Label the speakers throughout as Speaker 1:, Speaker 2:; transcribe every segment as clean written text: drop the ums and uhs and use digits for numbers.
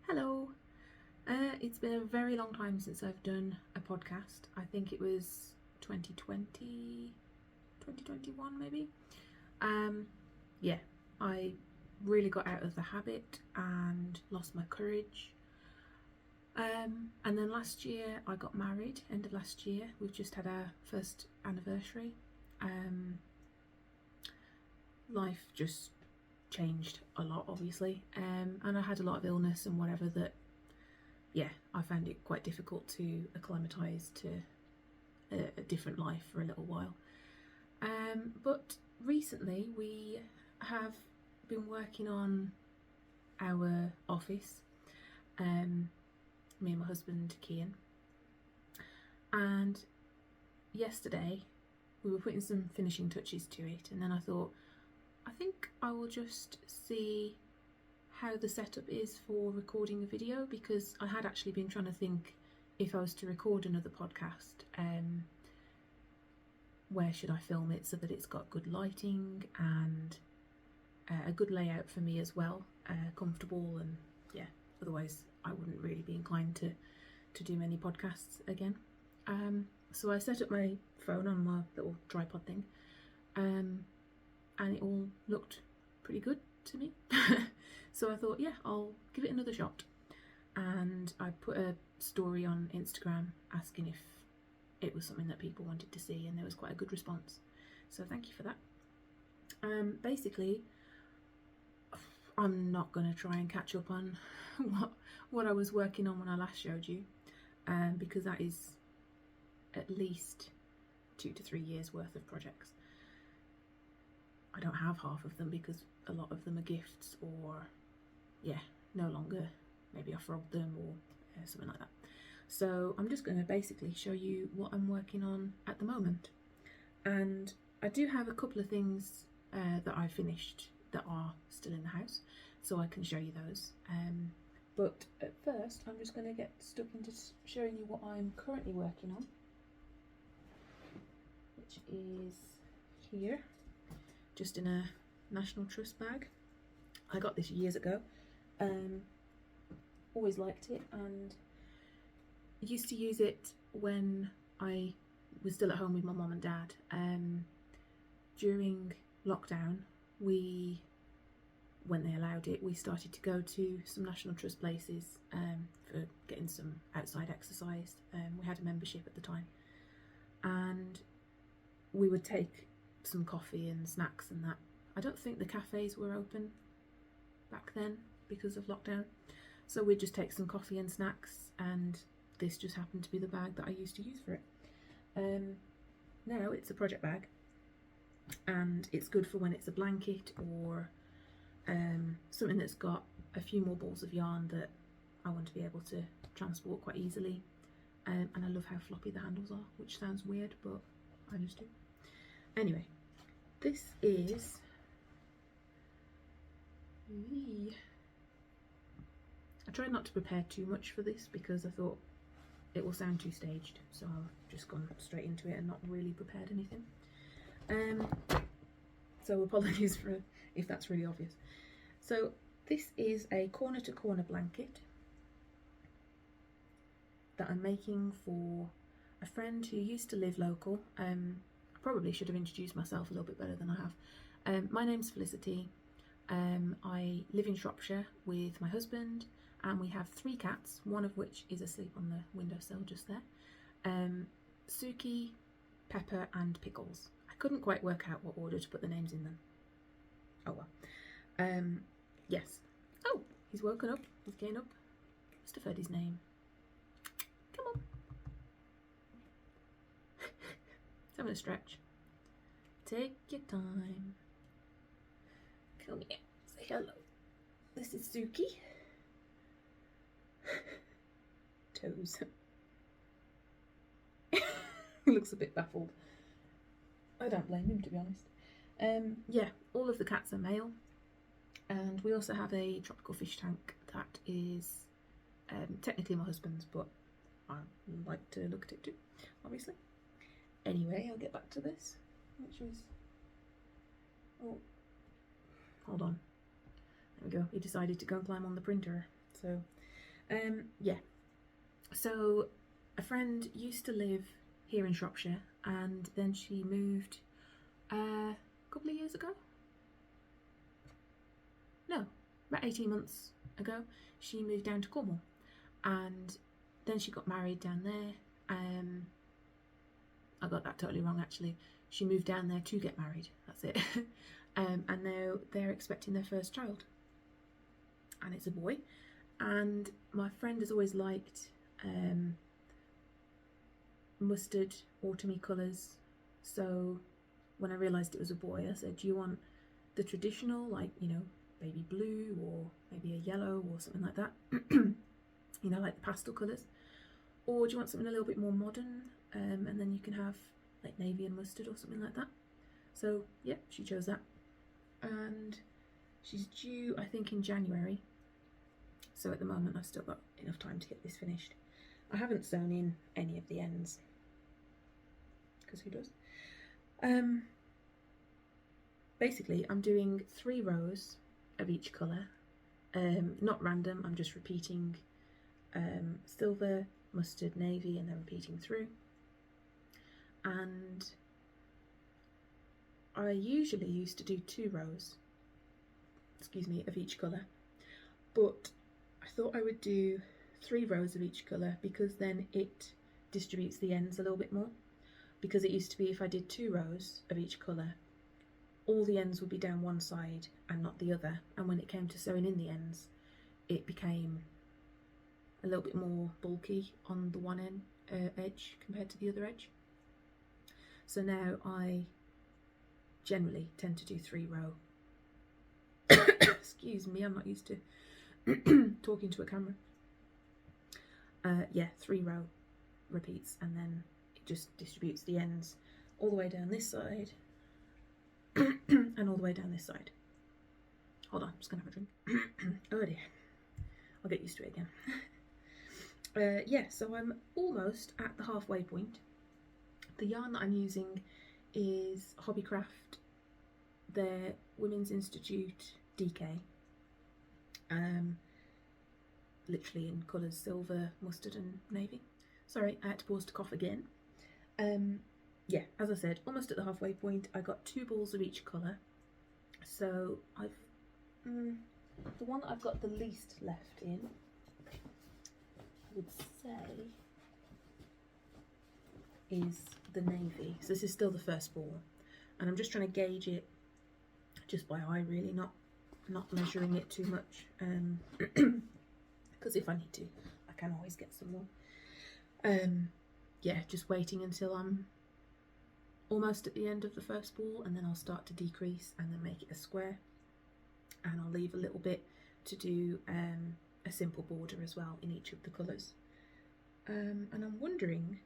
Speaker 1: Hello. It's been a very long time since I've done a podcast. I think it was 2020, 2021 maybe. Yeah, I really got out of the habit and lost my courage. And then last year I got married, end of last year. We've just had our first anniversary. Life just changed a lot, obviously, and I had a lot of illness and whatever that, yeah, I found it quite difficult to acclimatise to a different life for a little while. But recently we have been working on our office, me and my husband Kian, and yesterday we were putting some finishing touches to it, and then I thought, I think I will just see how the setup is for recording a video, because I had actually been trying to think, if I was to record another podcast, where should I film it so that it's got good lighting and a good layout for me as well, comfortable, and yeah, otherwise I wouldn't really be inclined to do many podcasts again. So I set up my phone on my little tripod thing, and it all looked pretty good to me. So I thought, yeah, I'll give it another shot. And I put a story on Instagram asking if it was something that people wanted to see, and there was quite a good response. So thank you for that. Basically, I'm not going to try and catch up on what I was working on when I last showed you, because that is at least 2 to 3 years worth of projects. I don't have half of them because a lot of them are gifts, or yeah, no longer, maybe I frogged them or something like that. So I'm just going to basically show you what I'm working on at the moment. And I do have a couple of things that I finished that are still in the house, so I can show you those. But at first I'm just going to get stuck into showing you what I'm currently working on, which is here, just in a National Trust bag. I got this years ago. Always liked it, and used to use it when I was still at home with my mum and dad. During lockdown, when they allowed it, we started to go to some National Trust places for getting some outside exercise. We had a membership at the time, and we would take some coffee and snacks and that. I don't think the cafes were open back then because of lockdown, so we'd just take some coffee and snacks, and this just happened to be the bag that I used to use for it. Now it's a project bag, and it's good for when it's a blanket or something that's got a few more balls of yarn that I want to be able to transport quite easily. And I love how floppy the handles are, which sounds weird, but I just do. Anyway, this is I tried not to prepare too much for this because I thought it will sound too staged, so I've just gone straight into it and not really prepared anything. So apologies for if that's really obvious. So this is a corner to corner blanket that I'm making for a friend who used to live local. I probably should have introduced myself a little bit better than I have. My name's Felicity. I live in Shropshire with my husband, and we have 3 cats, one of which is asleep on the windowsill just there. Suki, Pepper and Pickles. I couldn't quite work out what order to put the names in them. Oh well. Yes. Oh, he's woken up. He's getting up. Must have heard his name. Come on. He's having a stretch. Take your time. Come here. Say hello. This is Suki. Toes. He looks a bit baffled. I don't blame him, to be honest. Yeah, all of the cats are male, and we also have a tropical fish tank that is technically my husband's, but I like to look at it too, obviously. Anyway, I'll get back to this, which was... Oh, hold on. There we go. He decided to go and climb on the printer, so Yeah, so a friend used to live here in Shropshire, and then she moved a couple of years ago. No, about 18 months ago, she moved down to Cornwall, and then she got married down there. I got that totally wrong actually. She moved down there to get married, that's it. And now they're expecting their first child, and it's a boy. And my friend has always liked mustard autumny colours, so when I realised it was a boy, I said, do you want the traditional, like, you know, baby blue or maybe a yellow or something like that, you know, like the pastel colours, or do you want something a little bit more modern, and then you can have like navy and mustard or something like that. So yeah, she chose that, and she's due I think in January, so at the moment I've still got enough time to get this finished. I haven't sewn in any of the ends, because who does? Basically I'm doing 3 rows of each colour, not random, I'm just repeating silver, mustard, navy, and then repeating through. And I usually used to do 2 rows, excuse me, of each colour, but I thought I would do 3 rows of each colour, because then it distributes the ends a little bit more. Because it used to be if I did 2 rows of each colour, all the ends would be down one side and not the other, and when it came to sewing in the ends, it became a little bit more bulky on the one edge compared to the other edge. So now I generally tend to do 3 row. Excuse me, I'm not used to talking to a camera. Yeah, 3 row repeats, and then it just distributes the ends all the way down this side and all the way down this side. Hold on, I'm just gonna have a drink. Oh dear, I'll get used to it again. Yeah, so I'm almost at the halfway point. The yarn that I'm using is Hobbycraft, their Women's Institute DK, literally in colours silver, mustard and navy. Sorry, I had to pause to cough again. Yeah, as I said, almost at the halfway point. I got 2 balls of each colour, so I've the one that I've got the least left in, I would say, is the navy. So this is still the first ball, and I'm just trying to gauge it just by eye, really, not measuring it too much, because if I need to, I can always get some more. Yeah, just waiting until I'm almost at the end of the first ball, and then I'll start to decrease and then make it a square, and I'll leave a little bit to do a simple border as well in each of the colours. And I'm wondering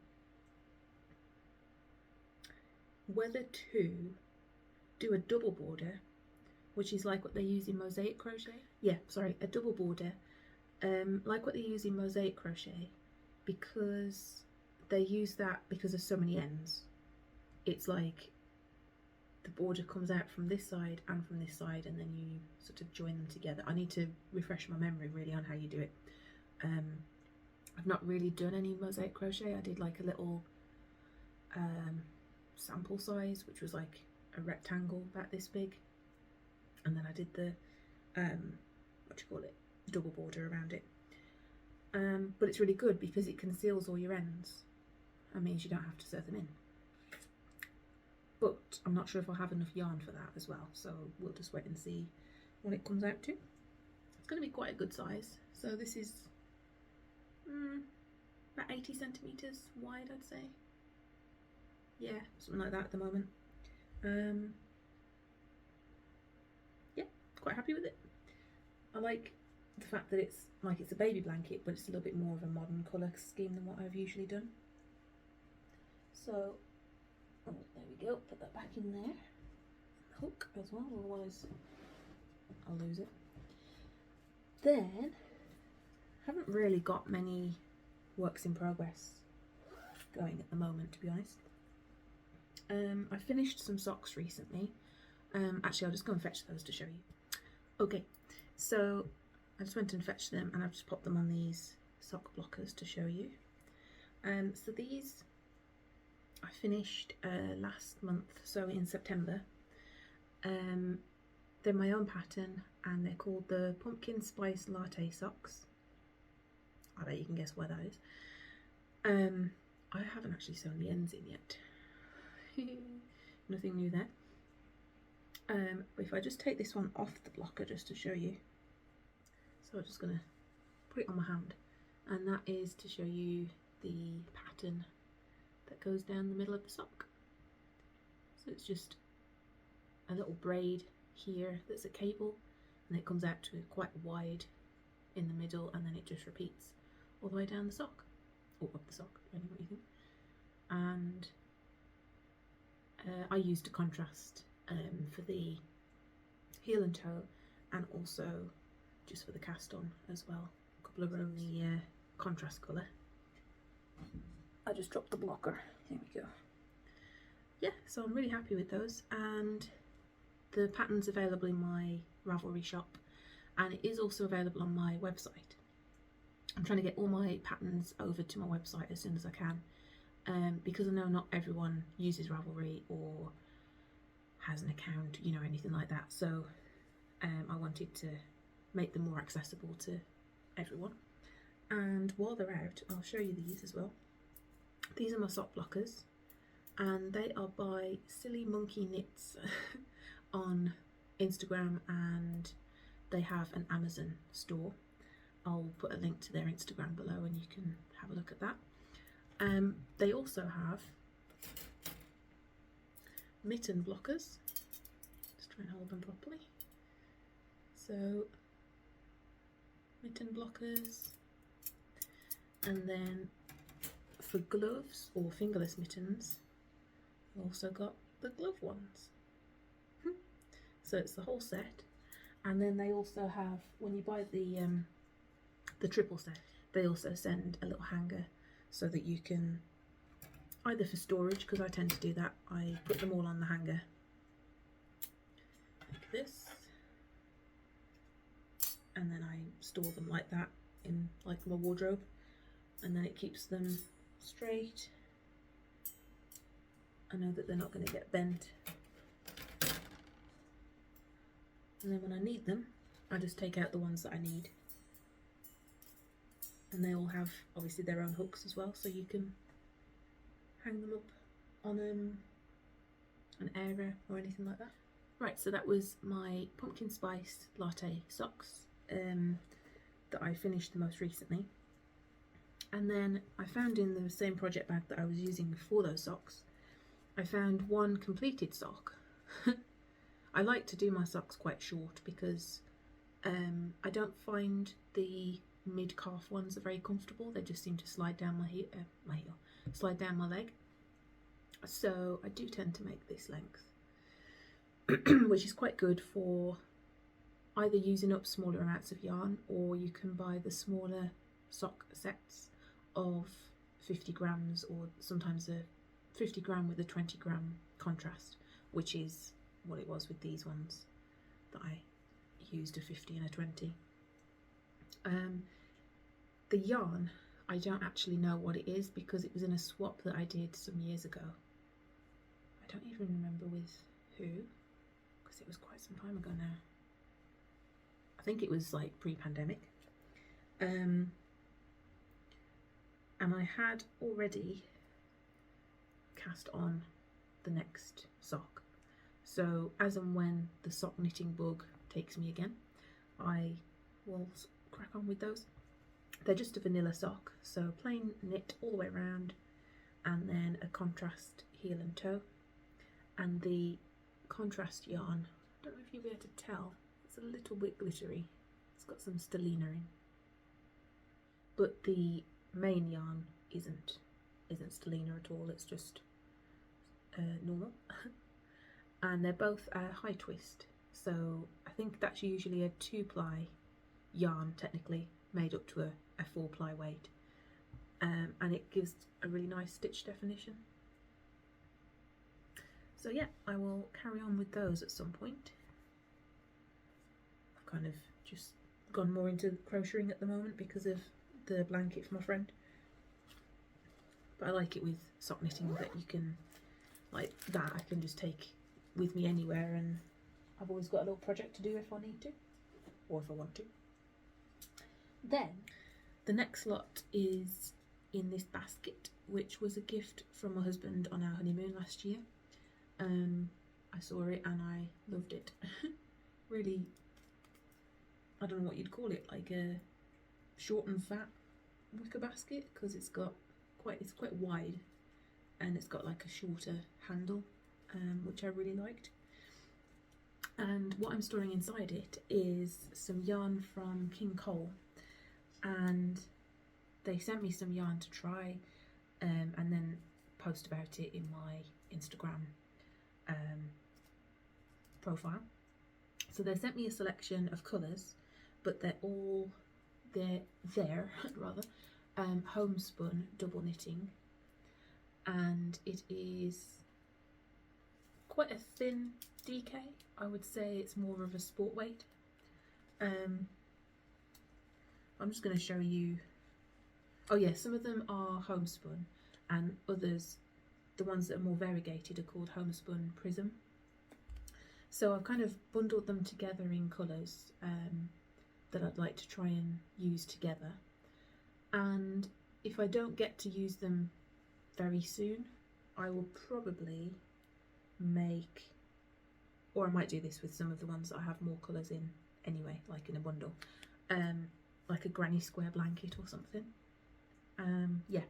Speaker 1: whether to do a double border, which is like what they use in mosaic crochet. Yeah, sorry, a double border, like what they use in mosaic crochet, because they use that because of so many ends. It's like the border comes out from this side and from this side, and then you sort of join them together. I need to refresh my memory really on how you do it. I've not really done any mosaic crochet. I did like a little sample size, which was like a rectangle about this big, and then I did the double border around it. But it's really good because it conceals all your ends and means you don't have to sew them in. But I'm not sure if I'll have enough yarn for that as well, so we'll just wait and see what it comes out to. It's going to be quite a good size. So this is about 80 centimetres wide, I'd say. Yeah, something like that at the moment. Yeah, quite happy with it. I like the fact that it's like it's a baby blanket, but it's a little bit more of a modern colour scheme than what I've usually done. So, oh, there we go, put that back in there. The hook as well, otherwise I'll lose it. Then, haven't really got many works in progress going at the moment, to be honest. I finished some socks recently. Actually, I'll just go and fetch those to show you. Okay, so I just went and fetched them, and I've just popped them on these sock blockers to show you. So these I finished last month, so in September. They're my own pattern, and they're called the Pumpkin Spice Latte Socks. I bet you can guess why that is. I haven't actually sewn the ends in yet. Nothing new there. But if I just take this one off the blocker just to show you. So I'm just going to put it on my hand, and that is to show you the pattern that goes down the middle of the sock. So it's just a little braid here that's a cable, and it comes out to quite wide in the middle, and then it just repeats all the way down the sock, or up the sock, depending what you think. And I used a contrast for the heel and toe, and also just for the cast on as well. A couple of rows in the contrast colour. I just dropped the blocker. Here we go. Yeah, so I'm really happy with those, and the pattern's available in my Ravelry shop, and it is also available on my website. I'm trying to get all my patterns over to my website as soon as I can, because I know not everyone uses Ravelry or has an account, you know, anything like that. So I wanted to make them more accessible to everyone. And while they're out, I'll show you these as well. These are my sock blockers, and they are by Silly Monkey Knits on Instagram, and they have an Amazon store. I'll put a link to their Instagram below and you can have a look at that. They also have mitten blockers. Just try and hold them properly. So mitten blockers, and then for gloves or fingerless mittens, I've also got the glove ones. So it's the whole set, and then they also have, when you buy the triple set, they also send a little hanger so that you can, either for storage, because I tend to do that, I put them all on the hanger like this, and then I store them like that in like my wardrobe, and then it keeps them straight. I know that they're not going to get bent, and then when I need them, I just take out the ones that I need. And they all have obviously their own hooks as well, so you can hang them up on an area or anything like that. Right, so that was my pumpkin spice latte socks that I finished the most recently. And then I found in the same project bag that I was using for those socks, I found one completed sock. I like to do my socks quite short because I don't find the mid-calf ones are very comfortable. They just seem to slide down slide down my leg. So I do tend to make this length, which is quite good for either using up smaller amounts of yarn, or you can buy the smaller sock sets of 50 grams, or sometimes a 50 gram with a 20 gram contrast, which is what it was with these ones that I used, a 50 and a 20. The yarn, I don't actually know what it is because it was in a swap that I did some years ago. I don't even remember with who, because it was quite some time ago now. I think it was like pre-pandemic. And I had already cast on the next sock. So as and when the sock knitting bug takes me again, I will crack on with those. They're just a vanilla sock, so plain knit all the way around, and then a contrast heel and toe. And the contrast yarn, I don't know if you'll be able to tell, it's a little bit glittery. It's got some stellina in, but the main yarn isn't stellina at all. It's just normal. And they're both a high twist, so I think that's usually a 2-ply yarn technically, made up to a 4-ply weight, and it gives a really nice stitch definition. So yeah, I will carry on with those at some point. I've kind of just gone more into crocheting at the moment because of the blanket for my friend. But I like it with sock knitting that you can, like that, I can just take with me anywhere, and I've always got a little project to do if I need to, or if I want to. Then the next lot is in this basket, which was a gift from my husband on our honeymoon last year. I saw it and I loved it. Really, I don't know what you'd call it, like a short and fat wicker basket, because it's quite wide, and it's got like a shorter handle, which I really liked. And what I'm storing inside it is some yarn from King Cole, and they sent me some yarn to try, and then post about it in my Instagram profile. So they sent me a selection of colours, but they're rather homespun double knitting, and it is quite a thin DK. I would say it's more of a sport weight. I'm just going to show you. Oh yeah, some of them are homespun, and others, the ones that are more variegated, are called Homespun Prism. So I've kind of bundled them together in colours that I'd like to try and use together. And if I don't get to use them very soon, I will probably make, or I might do this with some of the ones that I have more colours in anyway, like in a bundle, like a granny square blanket or something. Yeah,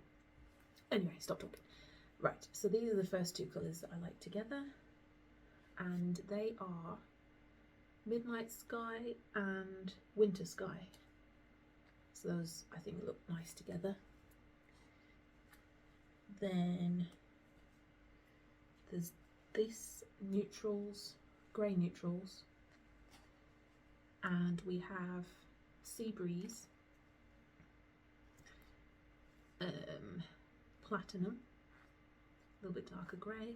Speaker 1: anyway, stop talking. Right, so these are the first two colours that I like together, and they are Midnight Sky and Winter Sky. So those, I think, look nice together. Then there's this neutrals, grey neutrals, and we have Sea Breeze, Platinum, a little bit darker grey.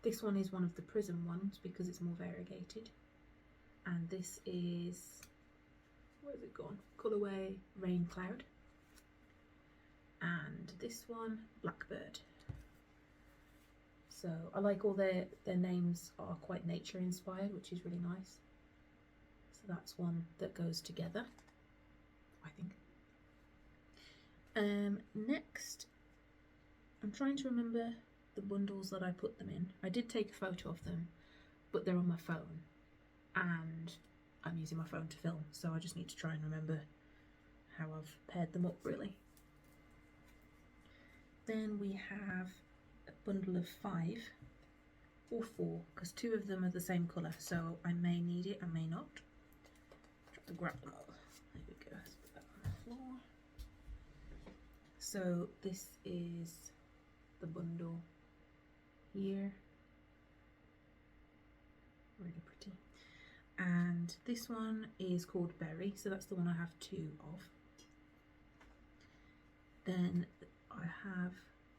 Speaker 1: This one is one of the Prism ones because it's more variegated, and this is, where's it gone? Colourway Rain Cloud, and this one Blackbird. So I like all their names are quite nature inspired, which is really nice. So that's one that goes together, I think. Next, I'm trying to remember the bundles that I put them in. I did take a photo of them, but they're on my phone, and I'm using my phone to film, so I just need to try and remember how I've paired them up, really. Then we have a bundle of 5 or 4, because 2 of them are the same colour, so I may need it, I may not. Try to grab them all. There we go, let's put that on the floor. So this is the bundle here, really pretty. And this one is called Berry, so that's the one I have 2 of. Then I have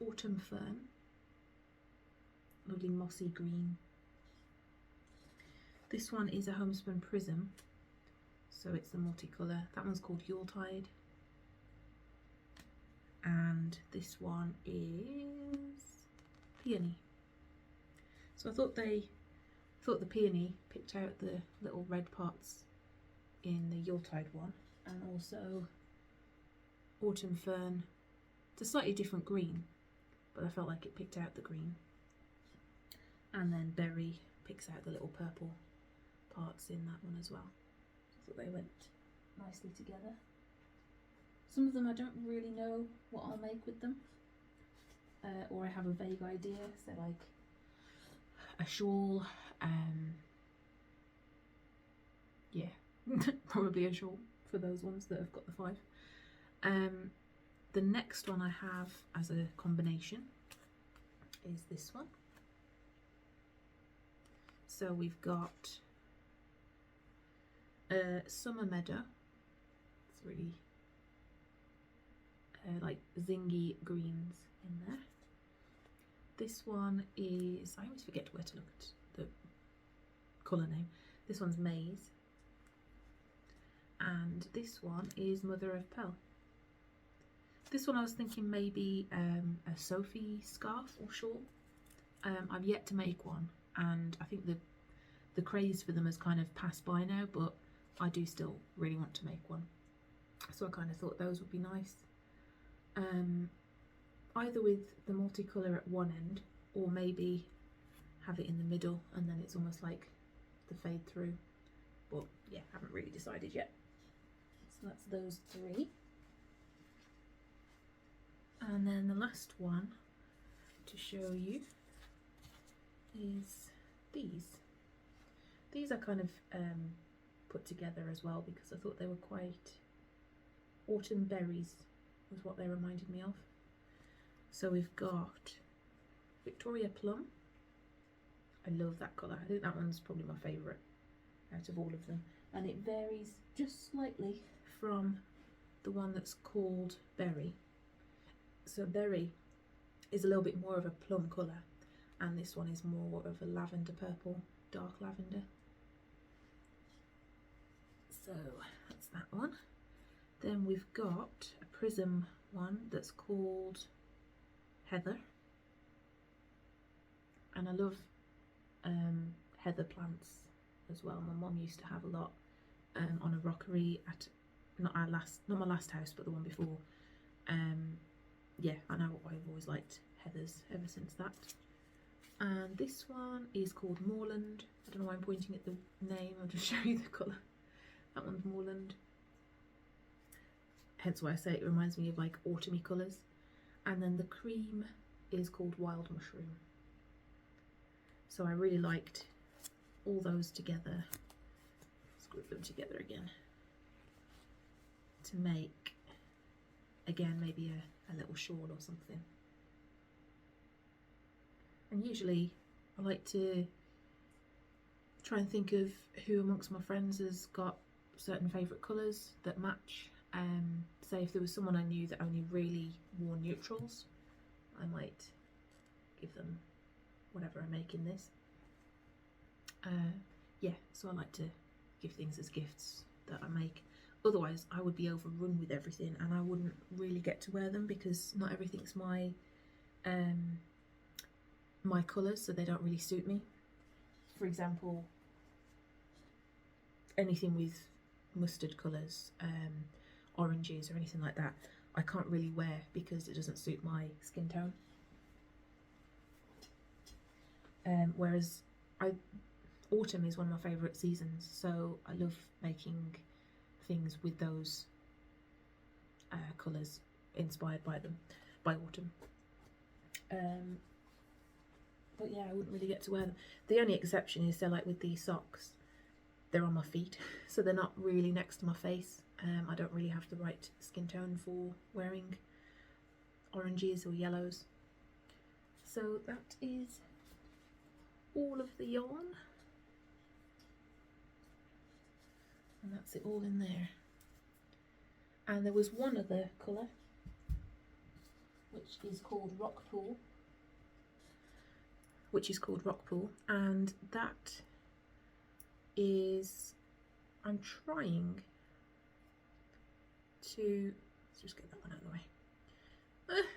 Speaker 1: Autumn Fern, lovely mossy green. This one is a Homespun Prism, so it's the multicolour. That one's called Yuletide. And this one is Peony. So I thought the Peony picked out the little red parts in the Yuletide one, and also Autumn Fern. It's a slightly different green, but I felt like it picked out the green. And then Berry picks out the little purple parts in that one as well. I thought they went nicely together. Some of them I don't really know what I'll make with them, or I have a vague idea. So like a shawl, yeah, probably a shawl for those ones that have got the 5. The next one I have as a combination is this one. So we've got Summer Meadow. It's really like zingy greens in there. This one is, I always forget where to look at the colour name. This one's Maize. and this one is Mother of Pearl. This one I was thinking maybe a Sophie scarf or shawl. I've yet to make one, and I think the craze for them has kind of passed by now, but I do still really want to make one. So I kind of thought those would be nice. Either with the multicolour at one end, or maybe have it in the middle and then it's almost like the fade through. But yeah, haven't really decided yet. So that's those three. And then the last one to show you is these. These are kind of put together as well because I thought they were quite autumn berries was what they reminded me of. So we've got Victoria Plum. I love that colour. I think that one's probably my favourite out of all of them. And it varies just slightly from the one that's called Berry. So Berry is a little bit more of a plum colour, and this one is more of a lavender purple, dark lavender. So that's that one. Then we've got a Prism one that's called Heather, and I love heather plants as well. My mum used to have a lot on a rockery at not my last house, but the one before. Yeah, I know I've always liked heathers ever since that. And this one is called Moorland. I don't know why I'm pointing at the name, I'll just show you the colour. That one's Moorland. Hence why I say it reminds me of like autumny colours. And then the cream is called Wild Mushroom. So I really liked all those together. Let's group them together again to make, again, maybe a little shawl or something. And usually I like to try and think of who amongst my friends has got certain favourite colours that match. Say if there was someone I knew that only really wore neutrals, I might give them whatever I make in this. Yeah, so I like to give things as gifts that I make. Otherwise I would be overrun with everything and I wouldn't really get to wear them because not everything's my my colours, so they don't really suit me. For example, anything with mustard colours, oranges or anything like that, I can't really wear because it doesn't suit my skin tone. Whereas autumn is one of my favourite seasons, so I love making things with those colours inspired by them, by autumn. But yeah, I wouldn't really get to wear them. The only exception is they're like with these socks, they're on my feet, so they're not really next to my face. I don't really have the right skin tone for wearing oranges or yellows. So that is all of the yarn, and that's it all in there. And there was one other colour which is called Rock Pool, and that is, I'm trying to, let's just get that one out of the way.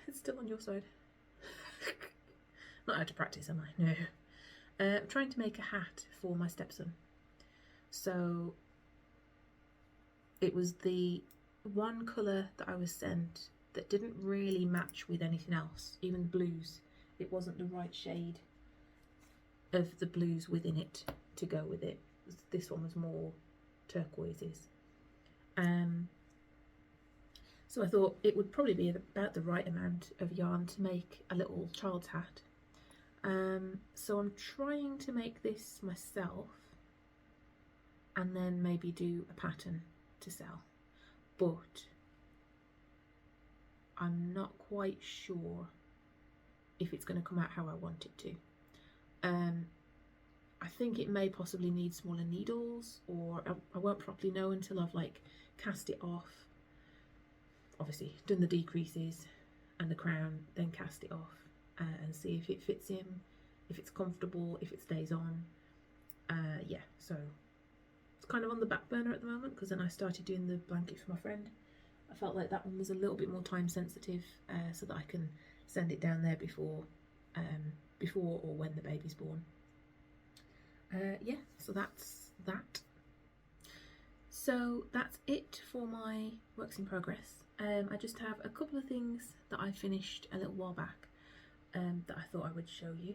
Speaker 1: It's still on your side. Not out of practice, am I? No. I'm trying to make a hat for my stepson. So it was the one colour that I was sent that didn't really match with anything else, even the blues. It wasn't the right shade of the blues within it to go with it. This one was more turquoises. So I thought it would probably be about the right amount of yarn to make a little child's hat. So I'm trying to make this myself and then maybe do a pattern to sell, but I'm not quite sure if it's going to come out how I want it to. I think it may possibly need smaller needles, or I won't properly know until I've like cast it off, obviously done the decreases and the crown, then cast it off and see if it fits in, if it's comfortable, if it stays on. Yeah, so it's kind of on the back burner at the moment, because then I started doing the blanket for my friend. I felt like that one was a little bit more time sensitive, so that I can send it down there before or when the baby's born. Yeah, so that's that. So that's it for my works in progress. I just have a couple of things that I finished a little while back that I thought I would show you.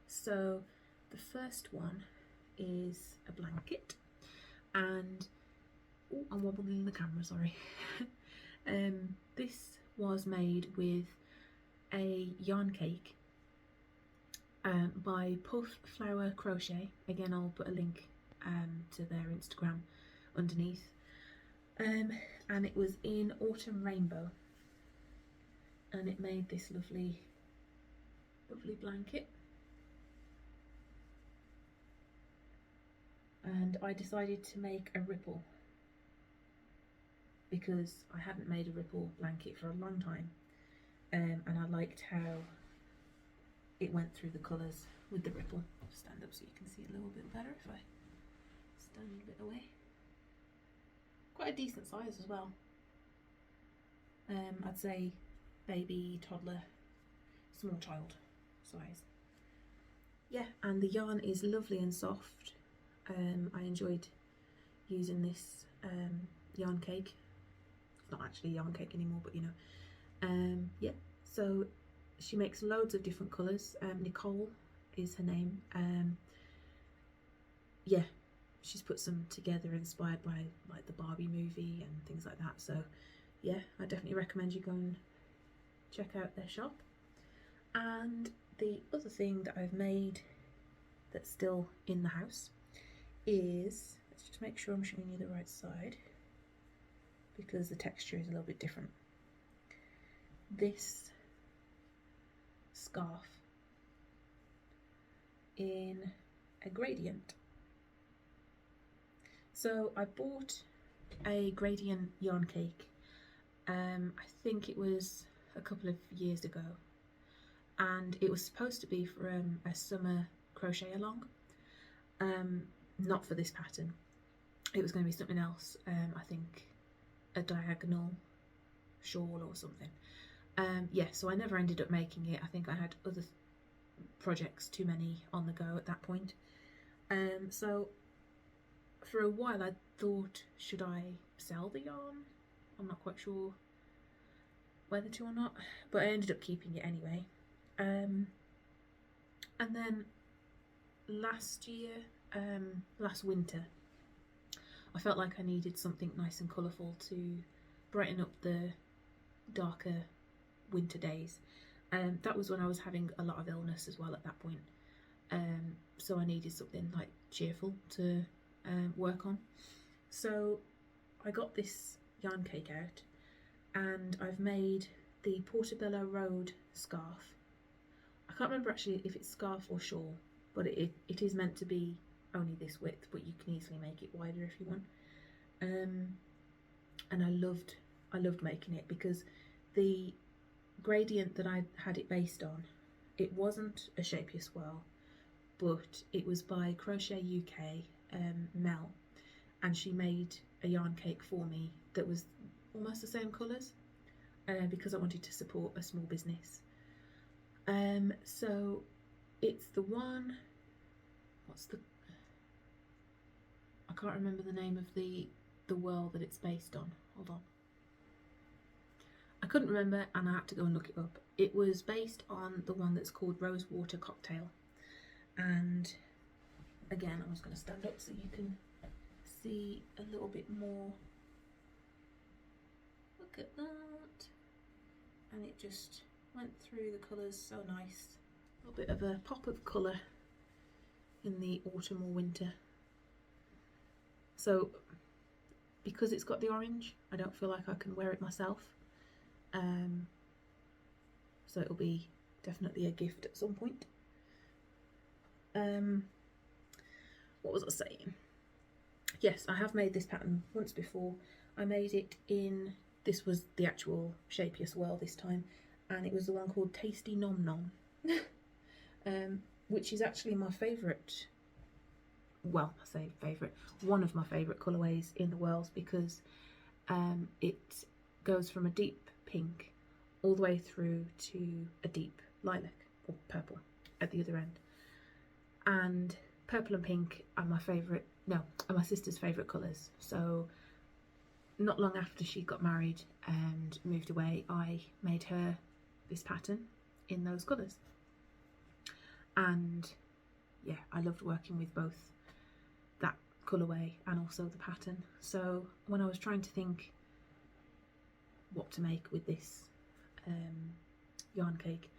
Speaker 1: So the first one is a blanket, and oh, I'm wobbling the camera, sorry. This was made with a yarn cake by Puff Flower Crochet. Again, I'll put a link to their Instagram underneath. And it was in Autumn Rainbow, and it made this lovely blanket. And I decided to make a ripple because I hadn't made a ripple blanket for a long time, and I liked how it went through the colours with the ripple. I'll stand up so you can see a little bit better if I stand a bit away. Quite a decent size as well. I'd say baby, toddler, small child size. Yeah, and the yarn is lovely and soft. I enjoyed using this yarn cake. It's not actually a yarn cake anymore, but you know. Yeah, so she makes loads of different colours. Nicole is her name. Yeah, she's put some together inspired by like the Barbie movie and things like that. So yeah, I definitely recommend you go and check out their shop. And the other thing that I've made that's still in the house is, let's just make sure I'm showing you the right side because the texture is a little bit different. This scarf in a gradient. So I bought a gradient yarn cake, I think it was a couple of years ago, and it was supposed to be for a summer crochet along, not for this pattern. It was going to be something else, I think a diagonal shawl or something. Yeah, so I never ended up making it. I think I had other projects, too many on the go at that point. So for a while I thought, should I sell the yarn? I'm not quite sure whether to or not, but I ended up keeping it anyway. And then last winter, I felt like I needed something nice and colourful to brighten up the darker winter days. That was when I was having a lot of illness as well at that point. So I needed something like cheerful to work on. So I got this yarn cake out, and I've made the Portobello Road scarf. I can't remember actually if it's scarf or shawl, but it is meant to be only this width, but you can easily make it wider if you want. And I loved making it because the gradient that I had it based on, it wasn't a Shape Your Swirl, but it was by Crochet UK, Mel, and she made a yarn cake for me that was almost the same colours, because I wanted to support a small business. So it's the one, I can't remember the name of the world that it's based on. Hold on. I couldn't remember and I had to go and look it up. It was based on the one that's called Rosewater Cocktail. And again, I'm just going to stand up so you can see a little bit more. Look at that. And it just went through the colours so nice. A little bit of a pop of colour in the autumn or winter. So because it's got the orange, I don't feel like I can wear it myself. So it'll be definitely a gift at some point. What was I saying? Yes, I have made this pattern once before. I made it in, this was the actual Shape Your Swirl this time, and it was the one called Tasty Nom Nom, which is actually my favourite well, I say favourite, one of my favourite colourways in the world, because it goes from a deep pink all the way through to a deep lilac or purple at the other end. And purple and pink are my favourite, no, are my sister's favourite colours. So not long after she got married and moved away, I made her this pattern in those colours. And yeah, I loved working with both that colourway and also the pattern. So when I was trying to think what to make with this yarn cake,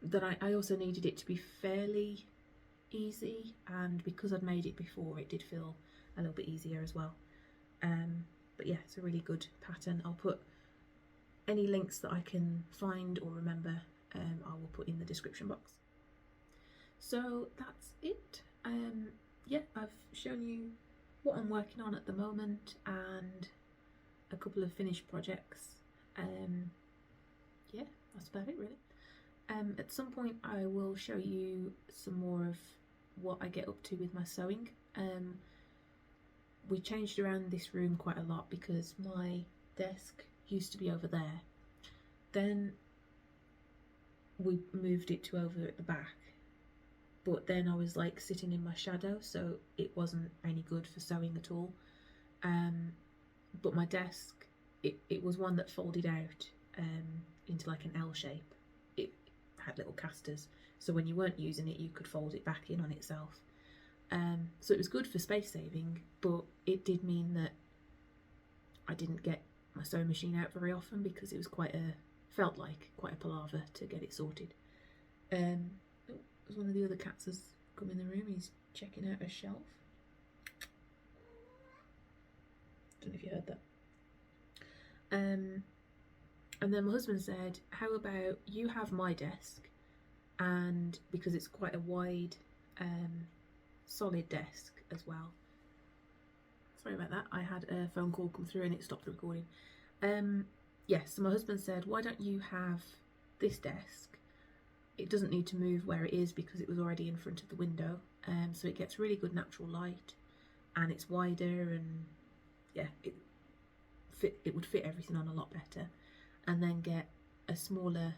Speaker 1: that I also needed it to be fairly easy, and because I'd made it before, it did feel a little bit easier as well. But yeah, it's a really good pattern. I'll put any links that I can find or remember, I will put in the description box. So that's it. Yeah, I've shown you what I'm working on at the moment and a couple of finished projects. Yeah, that's about it really. At some point I will show you some more of what I get up to with my sewing. We changed around this room quite a lot because my desk used to be over there. Then we moved it to over at the back, but then I was like sitting in my shadow, so it wasn't any good for sewing at all. But my desk, it was one that folded out into like an L shape. It had little casters, so when you weren't using it you could fold it back in on itself. So it was good for space saving, but it did mean that I didn't get my sewing machine out very often because it was felt like quite a palaver to get it sorted. One of the other cats has come in the room. He's checking out a shelf. Don't know if you heard that. And then my husband said, how about you have my desk, and because it's quite a wide solid desk as well. Sorry about that, I had a phone call come through and it stopped the recording. Yes, so my husband said, why don't you have this desk? It doesn't need to move where it is because it was already in front of the window, so it gets really good natural light, and it's wider, and yeah, it would fit everything on a lot better. And then get a smaller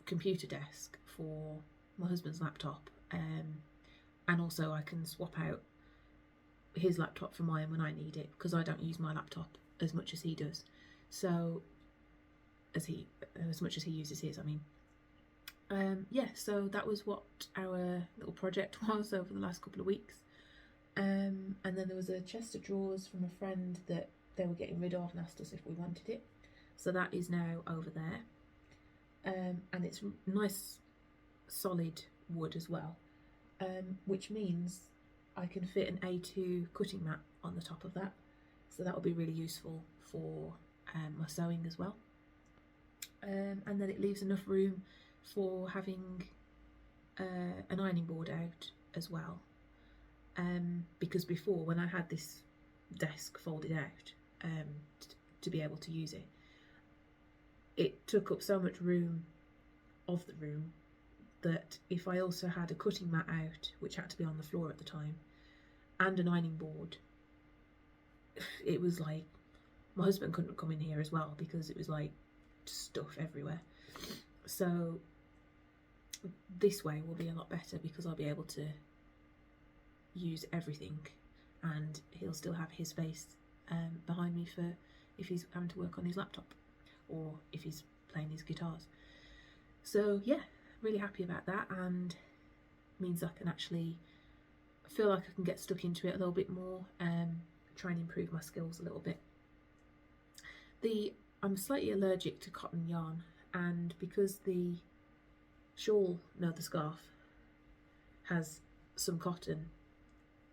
Speaker 1: computer desk for my husband's laptop, and also I can swap out his laptop for mine when I need it, because I don't use my laptop as much as he does. So as much as he uses his, I mean. Yeah, so that was what our little project was over the last couple of weeks. And then there was a chest of drawers from a friend that they were getting rid of and asked us if we wanted it. So that is now over there. And it's nice solid wood as well, which means I can fit an A2 cutting mat on the top of that. So that will be really useful for my sewing as well. And then it leaves enough room for having an ironing board out as well, because before, when I had this desk folded out to be able to use it, it took up so much room of the room that if I also had a cutting mat out, which had to be on the floor at the time, and an ironing board, it was like my husband couldn't come in here as well because it was like stuff everywhere. So this way will be a lot better because I'll be able to use everything, and he'll still have his space behind me for if he's having to work on his laptop or if he's playing his guitars. So yeah, really happy about that, and means I can actually feel like I can get stuck into it a little bit more, try and improve my skills a little bit. I'm slightly allergic to cotton yarn, and because the scarf has some cotton,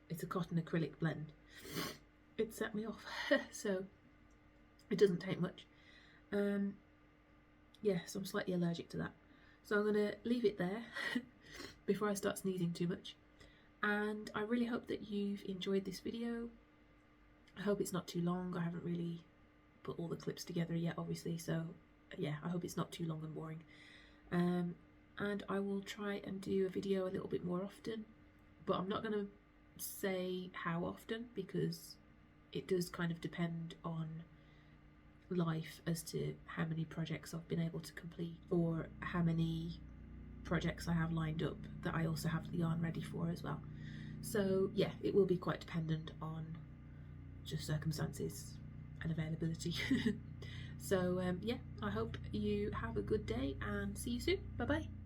Speaker 1: it's a cotton acrylic blend, it set me off. So it doesn't take much. Yeah, so I'm slightly allergic to that, so I'm going to leave it there before I start sneezing too much. And I really hope that you've enjoyed this video. I hope it's not too long. I haven't really put all the clips together yet, obviously, so yeah, I hope it's not too long and boring. and I will try and do a video a little bit more often, but I'm not going to say how often because it does kind of depend on life as to how many projects I've been able to complete, or how many projects I have lined up that I also have the yarn ready for as well. So yeah, it will be quite dependent on just circumstances and availability. So yeah, I hope you have a good day and see you soon. Bye bye.